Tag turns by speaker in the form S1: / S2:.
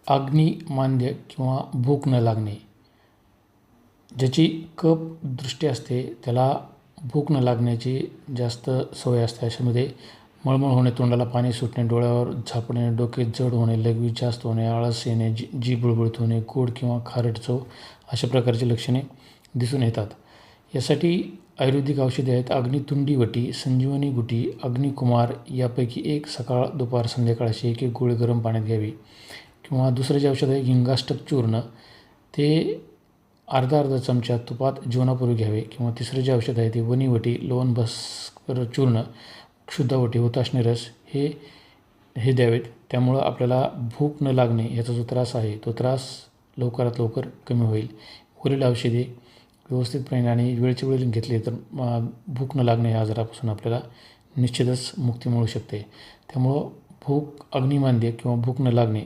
S1: अग्निमांद्य किंवा भूक न लागणे. ज्याची कफ दृष्टी असते त्याला भूक न लागण्याची जास्त सवय असते. अशामध्ये मळमळ होणे, तोंडाला पाणी सुटणे, डोळ्यावर झापणे, डोके जड होणे, लघवी जास्त होणे, आळस येणे, जीभ बुळबुळत होणे, गोड किंवा खारट चव अशा प्रकारची लक्षणे दिसून येतात. यासाठी आयुर्वेदिक औषधे आहेत. अग्नितुंडी वटी, संजीवनी गुटी, अग्निकुमार यापैकी एक सकाळ, दुपार, संध्याकाळ अशी एक गोळी गरम पाण्यात घ्यावी. किंवा दुसरं जे औषध आहे हिंगाष्टक चूर्ण, ते अर्धा चमचा तुपात जेवणापूर्वी घ्यावे. किंवा तिसरं जे औषध आहे ते वणीवटी, लोणभस्कर चूर्ण, क्षुद्धावटी, हुताशनी रस हे द्यावेत. त्यामुळं आपल्याला भूक न लागणे याचा जो त्रास आहे तो त्रास लवकरात लवकर कमी होईल. वरील औषधे व्यवस्थितपणे आणि वेळच्या वेळी घेतली तर भूक न लागणे या आजारापासून आपल्याला निश्चितच मुक्ती मिळू शकते. त्यामुळं अग्निमांद्य किंवा भूक न लागणे